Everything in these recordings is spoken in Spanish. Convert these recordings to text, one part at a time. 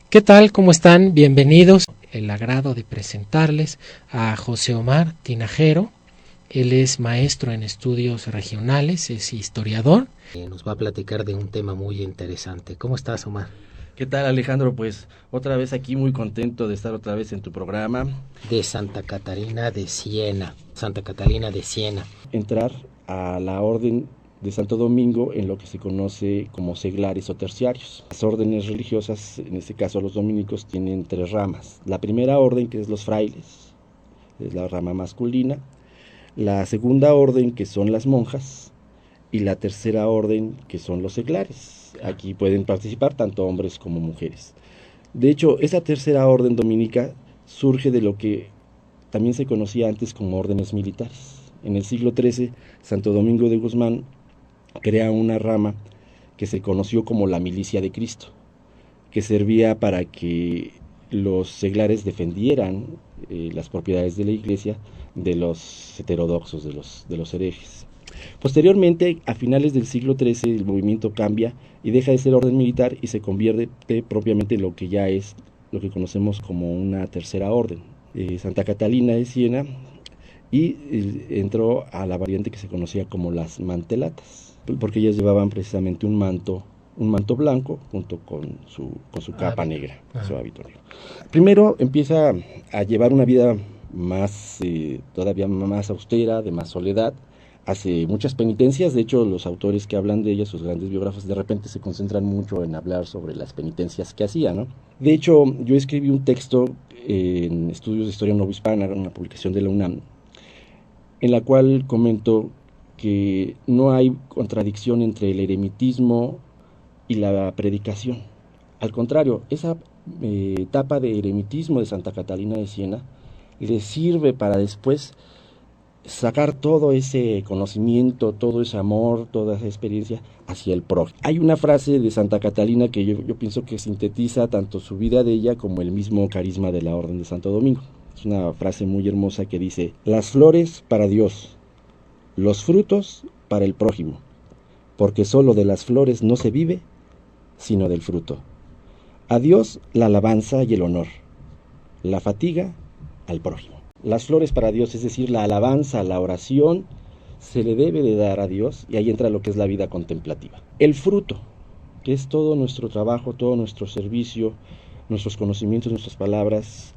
¿Qué tal? ¿Cómo están? Bienvenidos. El agrado de presentarles a José Omar Tinajero. Él es maestro en estudios regionales, es historiador. Nos va a platicar de un tema muy interesante. ¿Cómo estás, Omar? ¿Qué tal, Alejandro? Pues otra vez aquí, muy contento de estar otra vez en tu programa. De Santa Catalina de Siena. Santa Catalina de Siena. Entrar a la orden de Santo Domingo en lo que se conoce como seglares o terciarios. Las órdenes religiosas, en este caso los dominicos, tienen 3 ramas. La primera orden, que es los frailes, es la rama masculina. La segunda orden, que son las monjas. Y la tercera orden, que son los seglares. Aquí pueden participar tanto hombres como mujeres. De hecho, esa tercera orden dominica surge de lo que también se conocía antes como órdenes militares. En el siglo XIII, Santo Domingo de Guzmán crea una rama que se conoció como la Milicia de Cristo, que servía para que los seglares defendieran las propiedades de la iglesia de los heterodoxos, de los herejes. Posteriormente, a finales del siglo XIII, el movimiento cambia y deja de ser orden militar y se convierte propiamente en lo que ya es lo que conocemos como una tercera orden. Santa Catalina de Siena, y entró a la variante que se conocía como las mantelatas, porque ellas llevaban precisamente un manto blanco junto con su capa negra, su hábito negro. Primero empieza a llevar una vida más, todavía más austera, de más soledad. Hace muchas penitencias. De hecho, los autores que hablan de ella, sus grandes biógrafos, de repente se concentran mucho en hablar sobre las penitencias que hacía, ¿no? De hecho, yo escribí un texto en Estudios de Historia Novohispana, una publicación de la UNAM, en la cual comento que no hay contradicción entre el eremitismo y la predicación. Al contrario, esa etapa de eremitismo de Santa Catalina de Siena le sirve para después sacar todo ese conocimiento, todo ese amor, toda esa experiencia hacia el prójimo. Hay una frase de Santa Catalina que yo pienso que sintetiza tanto su vida de ella como el mismo carisma de la Orden de Santo Domingo. Es una frase muy hermosa que dice: las flores para Dios, los frutos para el prójimo, porque solo de las flores no se vive, sino del fruto. A Dios la alabanza y el honor, la fatiga al prójimo. Las flores para Dios, es decir, la alabanza, la oración, se le debe de dar a Dios, y ahí entra lo que es la vida contemplativa. El fruto, que es todo nuestro trabajo, todo nuestro servicio, nuestros conocimientos, nuestras palabras,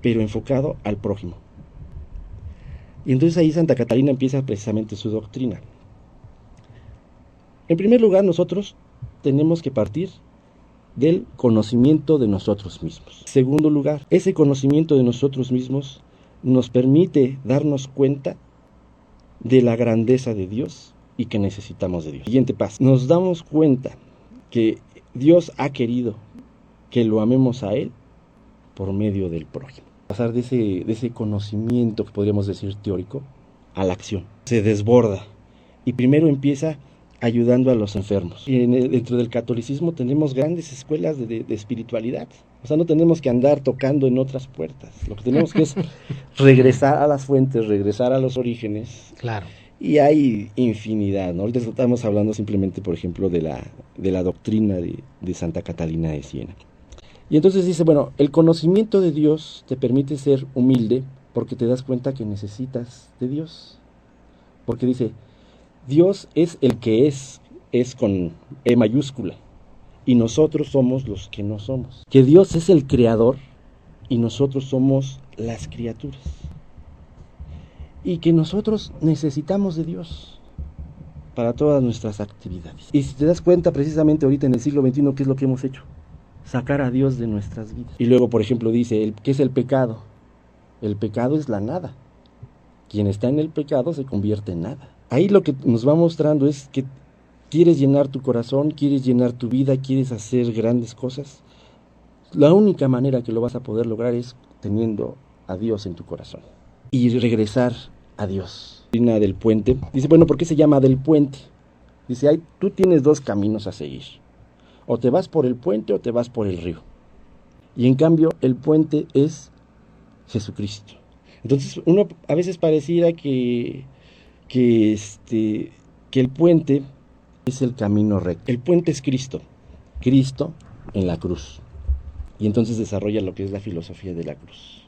pero enfocado al prójimo. Y entonces ahí Santa Catalina empieza precisamente su doctrina. En primer lugar, nosotros tenemos que partir del conocimiento de nosotros mismos. En segundo lugar, ese conocimiento de nosotros mismos nos permite darnos cuenta de la grandeza de Dios y que necesitamos de Dios. Siguiente paso, nos damos cuenta que Dios ha querido que lo amemos a Él por medio del prójimo. Pasar de ese conocimiento, que podríamos decir teórico, a la acción. Se desborda y primero empieza ayudando a los enfermos. Y dentro del catolicismo tenemos grandes escuelas de espiritualidad. O sea, no tenemos que andar tocando en otras puertas. Lo que tenemos que es regresar a las fuentes, regresar a los orígenes. Claro. Y hay infinidad, ¿no? Ahorita estamos hablando simplemente, por ejemplo, de la doctrina de Santa Catalina de Siena. Y entonces dice, bueno, el conocimiento de Dios te permite ser humilde porque te das cuenta que necesitas de Dios. Porque dice, Dios es el que es con E mayúscula, y nosotros somos los que no somos. Que Dios es el creador y nosotros somos las criaturas. Y que nosotros necesitamos de Dios para todas nuestras actividades. Y si te das cuenta, precisamente ahorita en el siglo XXI, ¿qué es lo que hemos hecho? Sacar a Dios de nuestras vidas. Y luego, por ejemplo, dice, ¿qué es el pecado? El pecado es la nada. Quien está en el pecado se convierte en nada. Ahí lo que nos va mostrando es que quieres llenar tu corazón, quieres llenar tu vida, quieres hacer grandes cosas. La única manera que lo vas a poder lograr es teniendo a Dios en tu corazón y regresar a Dios. La del puente dice, bueno, ¿por qué se llama del puente? Dice, tú tienes 2 caminos a seguir. O te vas por el puente o te vas por el río. Y en cambio, el puente es Jesucristo. Entonces, uno a veces pareciera que el puente es el camino recto. El puente es Cristo en la cruz. Y entonces desarrolla lo que es la filosofía de la cruz.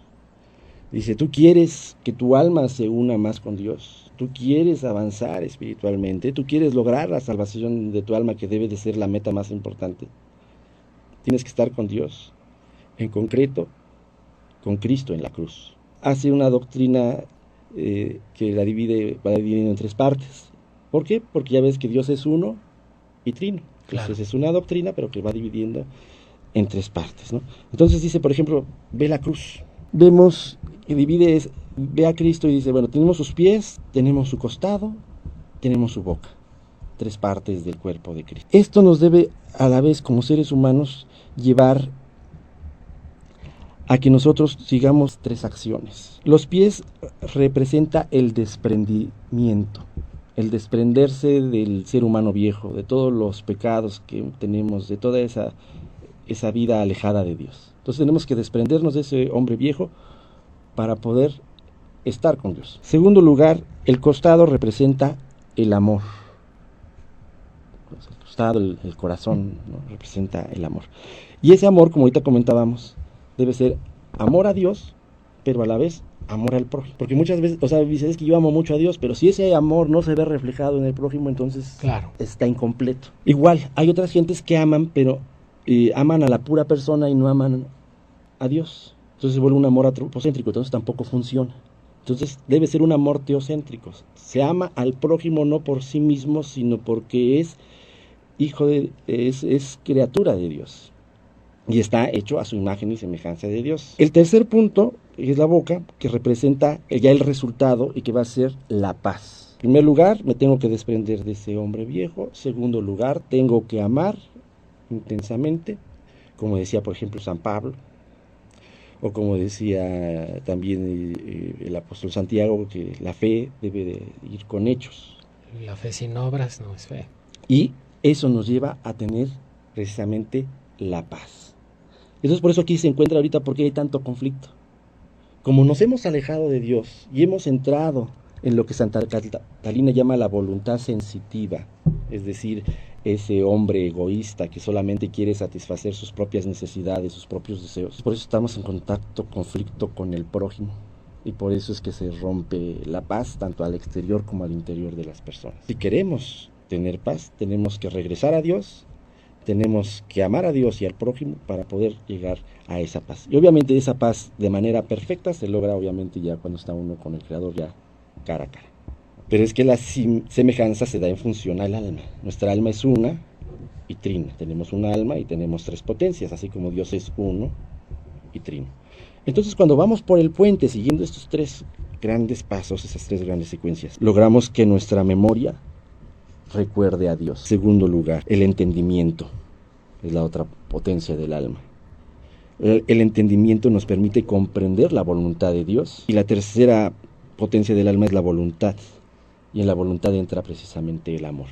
Dice, tú quieres que tu alma se una más con Dios, tú quieres avanzar espiritualmente, tú quieres lograr la salvación de tu alma, que debe de ser la meta más importante. Tienes que estar con Dios, en concreto, con Cristo en la cruz. Hace una doctrina que va dividiendo en tres partes. ¿Por qué? Porque ya ves que Dios es uno y trino. Entonces Claro. es una doctrina, pero que va dividiendo en tres partes, ¿no? Entonces dice, por ejemplo, ve la cruz. Vemos que ve a Cristo y dice, bueno, tenemos sus pies, tenemos su costado, tenemos su boca. Tres partes del cuerpo de Cristo. Esto nos debe, a la vez, como seres humanos, llevar a que nosotros sigamos tres acciones. Los pies representa el desprendimiento, el desprenderse del ser humano viejo, de todos los pecados que tenemos, de toda esa vida alejada de Dios. Entonces tenemos que desprendernos de ese hombre viejo para poder estar con Dios. Segundo lugar, el costado representa el amor. El costado, el corazón, ¿no? Representa el amor. Y ese amor, como ahorita comentábamos, debe ser amor a Dios, pero a la vez amor al prójimo. Porque muchas veces, dices, es que yo amo mucho a Dios, pero si ese amor no se ve reflejado en el prójimo, entonces Claro. está incompleto. Igual, hay otras gentes que aman, pero aman a la pura persona y no aman a Dios. Entonces se vuelve un amor antropocéntrico, entonces tampoco funciona. Entonces debe ser un amor teocéntrico. Se ama al prójimo no por sí mismo, sino porque es es criatura de Dios. Y está hecho a su imagen y semejanza de Dios. El tercer punto es la boca, que representa ya el resultado y que va a ser la paz. En primer lugar, me tengo que desprender de ese hombre viejo. Segundo lugar, tengo que amar intensamente, como decía por ejemplo San Pablo, o como decía también el apóstol Santiago, que la fe debe de ir con hechos. La fe sin obras no es fe. Y eso nos lleva a tener precisamente la paz. Entonces por eso aquí se encuentra ahorita porque hay tanto conflicto. Como nos hemos alejado de Dios y hemos entrado en lo que Santa Catalina llama la voluntad sensitiva, es decir, ese hombre egoísta que solamente quiere satisfacer sus propias necesidades, sus propios deseos. Por eso estamos en conflicto con el prójimo. Y por eso es que se rompe la paz tanto al exterior como al interior de las personas. Si queremos tener paz, tenemos que regresar a Dios, tenemos que amar a Dios y al prójimo para poder llegar a esa paz. Y obviamente esa paz de manera perfecta se logra obviamente ya cuando está uno con el Creador ya cara a cara. Pero es que la semejanza se da en función al alma. Nuestra alma es una y trina. Tenemos una alma y tenemos tres potencias, así como Dios es uno y trino. Entonces cuando vamos por el puente siguiendo estos tres grandes pasos, esas tres grandes secuencias, logramos que nuestra memoria recuerde a Dios. Segundo lugar, el entendimiento es la otra potencia del alma. El entendimiento nos permite comprender la voluntad de Dios. Y la tercera potencia del alma es la voluntad. Y en la voluntad entra precisamente el amor.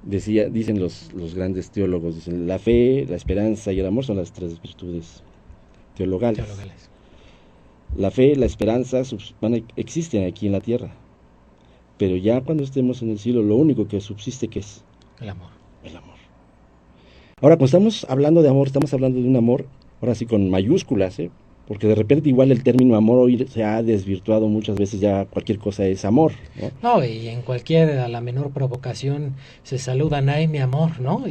Dicen los grandes teólogos, dicen, la fe, la esperanza y el amor son las tres virtudes teologales. La fe, la esperanza existen aquí en la tierra. Pero ya cuando estemos en el cielo, lo único que subsiste, ¿qué es? El amor. El amor. Ahora, cuando estamos hablando de amor, estamos hablando de un amor, ahora sí con mayúsculas, porque de repente igual el término amor hoy se ha desvirtuado muchas veces, ya cualquier cosa es amor, ¿no? No, y en a la menor provocación se saludan, ay, mi amor, ¿no?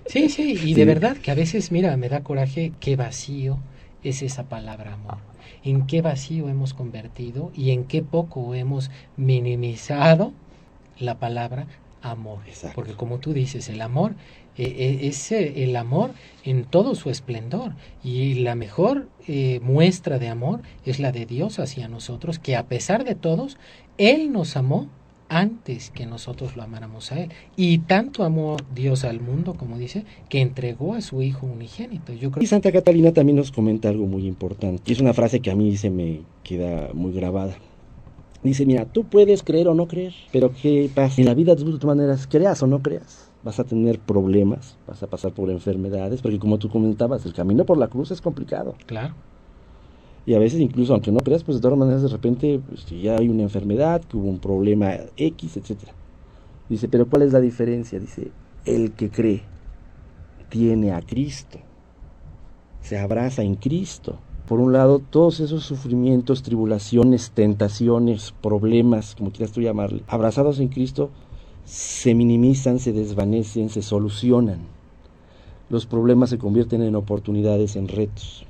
Sí, y de verdad que a veces, mira, me da coraje qué vacío es esa palabra amor. En qué vacío hemos convertido y en qué poco hemos minimizado la palabra amor. Exacto. Porque como tú dices, el amor es el amor en todo su esplendor, y la mejor muestra de amor es la de Dios hacia nosotros, que a pesar de todos, Él nos amó antes que nosotros lo amáramos a Él, y tanto amó Dios al mundo, como dice, que entregó a su Hijo unigénito. Yo creo... Y Santa Catalina también nos comenta algo muy importante, y es una frase que a mí se me queda muy grabada. Dice, mira, tú puedes creer o no creer, pero ¿qué pasa? En la vida de todas maneras, creas o no creas, vas a tener problemas, vas a pasar por enfermedades, porque como tú comentabas, el camino por la cruz es complicado. Claro. Y a veces incluso, aunque no creas, pues de todas maneras de repente pues, ya hay una enfermedad, que hubo un problema X, etcétera. Dice, pero ¿cuál es la diferencia? Dice, el que cree tiene a Cristo se abraza en Cristo. Por un lado, todos esos sufrimientos, tribulaciones, tentaciones, problemas, como quieras tú llamarle, abrazados en Cristo, se minimizan, se desvanecen, se solucionan. Los problemas se convierten en oportunidades, en retos.